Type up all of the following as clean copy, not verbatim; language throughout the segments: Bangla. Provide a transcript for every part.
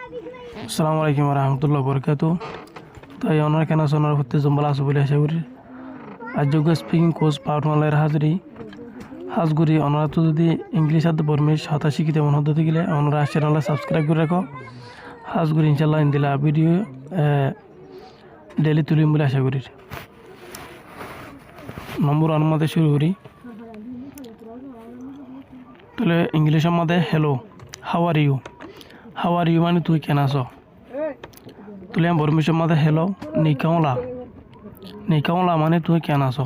আসসালামু আলাইকুম রহমতুল্লাহ বরকাত। তাই অনার কেন সোনার হতে জম্বালা আছে বলে আশা করি। আর যোগ্য স্পিকিং কোর্স পাউটমালের হাজগুড়ি অনারা তো যদি ইংলিশ আর বর্মিশ হতা শিখিতে মন হতে গেলে অনারা চ্যানেলে সাবস্ক্রাইব করে রাখো। হাজগুড়ি ইনশাল্লাহ ইন্দিলা ভিডিও ডেলি তুলিম বলে আশা করি। নম্বর ওয়ান মধ্যে শুরু করি। তাহলে ইংলিশের মধ্যে hello, how are you. How are you মানে তুই কেন আছো। তাহলে বর্মিশের মধ্যে হ্যালো, নিকাওলা মানে তুই কেন আছো।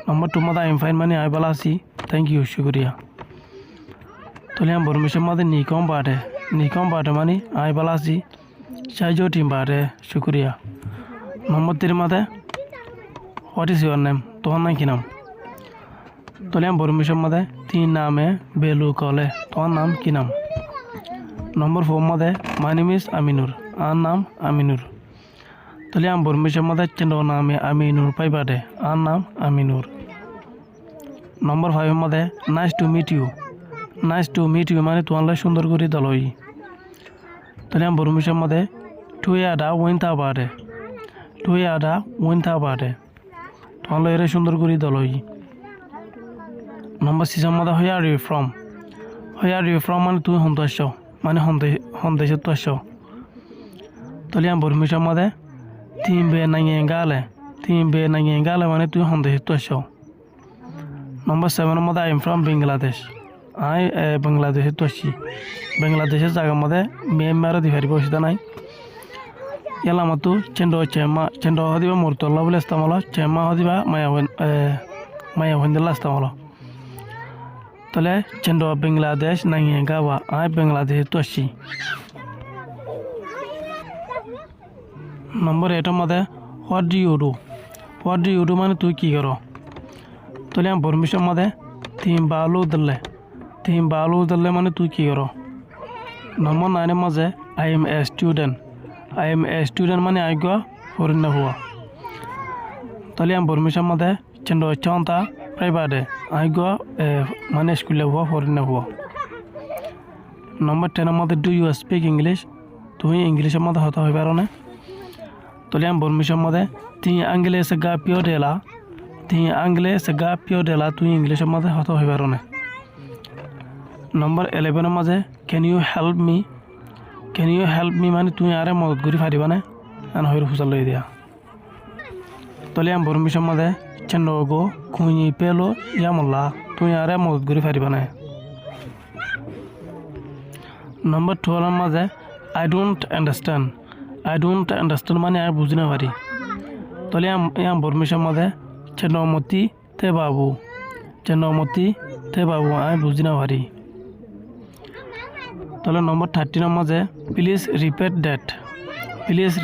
নম্বর টু মধ্যে আইম ফাইন মানে আই ভালো আছি, থ্যাংক ইউ, শুক্রিয়া। তাহলে বর্মিশের মধ্যে নিকম বাটে মানে আই ভালো আছি, সাইজো টিম বাটে, শুক্রিয়া। নম্বর তিন মধ্যে হোয়াট ইজ ইউর নেম, তোমার নাম কি নাম। তাহলে বর্মিশের মধ্যে তিন নামে বেলু কলে, তোমার নাম কি নাম। নম্বর ফোর মধ্যে মাই নেম ইজ আমিনুর, আর নাম আমিনুর। তাহলে বর্মিশের মধ্যে চেন্ড নামে আমিনুর পাই বাটে, আর নাম আমিনুর। নম্বর ফাইভের মধ্যে নাইস টু মিট ইউ মানে তোমার সুন্দর করে দলই। তাহলে বর্মিশের মধ্যে টুয়ে আডা ওইন থা বাটে, তোমার এর সুন্দর করে দলই। নম্বর সিক্সের মধ্যে হই আর ইউ ফ্রম মানে তুই হন্ত আসছ, মানে হন্দেশত তো আসছ। তাহলে বর্মিশের মধ্যে তিন বে নাইয়ে গালে মানে তুই হন্দেশত তো আসছ। নম্বর সেভেনের মধ্যে I am from Bangladesh, I বাংলাদেশে তো আসছি। বাংলাদেশের জায়গার মধ্যে মিয়ানমারও দি পারিব অসুবিধা নাই। ইয়ালা মাতো চেন্ড হদিবা মরতল্লা বলে আসতাম হলো, চেমা হদিবা মায়া হন্দিল্লা আসতাম হলো। তাহলে চেন্ড বাংলাদেশ নাইয়ে গাওয়া, আই বাংলাদেশে তো আসছি। নম্বর এইটের মধ্যে হোয়াট ডু ইউ ডু মানে তুই কি করো। তাহলে বর্মিশের মধ্যে তিন বালু দিলে মানে তুই কি করো। নম্বর নাইনের মাঝে আই এম এ স্টুডেন্ট মানে আজ্ঞ হরিণ হুয়া। তাহলে বর্মিশের মধ্যে চেন্ড চন্তা প্রাইভেটে আজ্ঞ মানে স্কুলে হুয়া হরিণ হুয়া। নম্বর টেনের মধ্যে ডু ইউ স্পিক ইংলিশ, তুই ইংলিশের মধ্যে হতে হইবার না। তাহলে বর্মিশের মধ্যে তুই আঙ্গলে সে গা পিও ডেলা, তুই ইংলিশের মধ্যে হতে হইবার না। নম্বর 11 মাঝে ক্যান ইউ হেল্প মি মানে তুই আরে মদত করি পারিবা না, হইর ফুসাল লই দিয়া। তাহলে বর্মিশের মধ্যে চেন্ড গো খুঁই পেলো ইয়ামল্লা, তুই আরে মদত করি পারিবা না। নম্বর 12 মাঝে আই ডোন্ট আন্ডারস্ট্যান্ড মানে আর বুঝি না পারি। তাহলে বর্মিশের মধ্যে চেন্ডমতি তে বাবু আই বুঝি না পারি। তাহলে নম্বর 13 মাঝে প্লিজ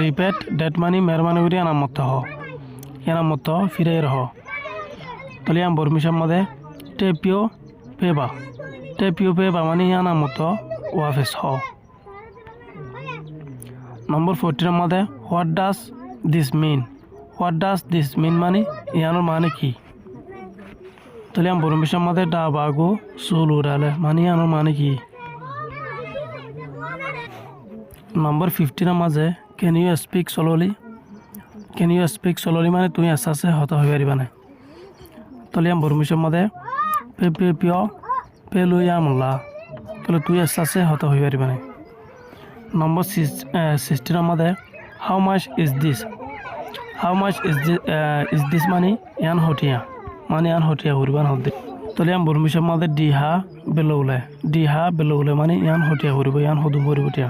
রিপিট ডেট মানে মেহরবানি করে এনামত ফিরে রহ। তাহলে বর্মিশের মধ্যে টেপিও পেবা মানে এনামত ওয়াফেস হ। নম্বর 14 মধ্যে হোয়াট ডাজ দিস মিন মানে ইয়ানোর মানে কি। তাহলে বর্মিশের মধ্যে ডা বাগো চুল উড়ালে মানে ইয়ানোর মানে কি। নম্বর 15 মাঝে ক্যান ইউ স্পিক স্লোলি মানে তুই আস্তে আস্তে হতা হয়ে পারিবা না। তাহলে বর্মিশের মধ্যে পে লইয়া মোল্লা, তাহলে তুই আস্তে আস্তে হতা হয়ে পারিবা না। নম্বর 16 মধ্যে হাউ মাচ ইজ দিস মানে ইয়ান হটিয়া হরিবান হতে। তাহলে বর্মিশের মধ্যে ডিহা বেলৌলে মানে ইয়ান হটিয়া হরিব, ইয়ান হদুম হরিব টিয়া।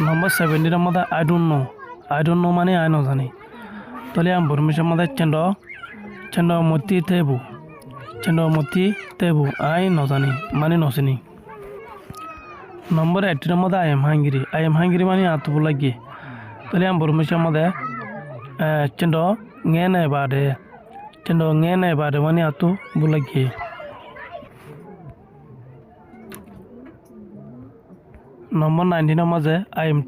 নম্বর 17 মধ্যে আই ডোন্ট নো মানে আই নজানি। তাহলে বর্মিশের মধ্যে চেন্ডমতি তেবু আই নজানি মানে নচিনি। নম্বর 18 মধ্যে আই এম হাঙ্গিরি মানে আতবু লাগি। তাহলে বর্মিশের মধ্যে চেন্ড ঙে নাই বাদে মানে আতু বুলাগি। নম্বর 19 মাঝে আই এম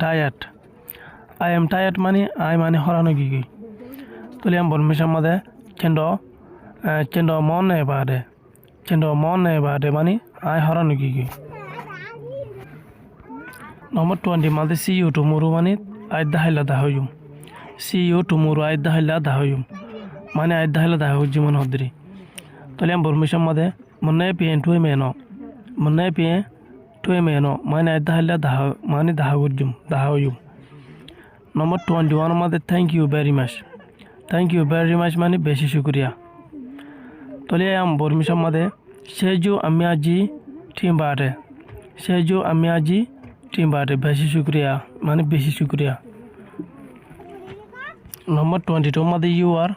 টায়ার্ড মানে আই মানে হরানো গি। তাহলে বর্মিশের মধ্যে চেন্ড মন নাই বাদে মানে আই হরানো গি। নম্বর 20 মাঝে সি ইউ টুমোরো মানে আইদা হাইলা দা হইম সি ইউ টুমোরো আইদা হাইলা দা হইম মানে আইদা হাইলা দা হইম জীবন হদ্রি তাহলে আমি বর্মিশার মাঝে মনে পিয়ে টুয়ে মেনো মনে পিয়ে টুয়ে মেনো মানে আইদা হাইলা দা মানে দা হইম দা হইম নম্বর 21 মাঝে থ্যাংক ইউ ভেরি মাচ মানে বেশি শুক্রিয়া তাহলে আমি বর্মিশার মাঝে সেজু আমি আজি টিম বাটে বেশি শুক্রিয়া মানে বেশি শুক্রিয়া নম্বর 22 মাঝে ইউ আর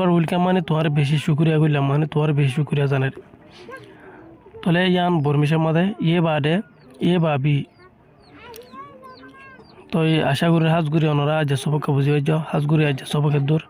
ওয়েলকাম মানে তোমার বেশি শুক্রিয়া করলাম মানে তোমার বেশি শুক্রিয়া জানের তাহলে ইয়ান বর্মিশার মাঝে ইয়ে বাবি তো আশা করি হাজগুড়ি অনরা আজ সবকে বুঝিয়ে যাও হাজগুড়ি আজ সবকে দূর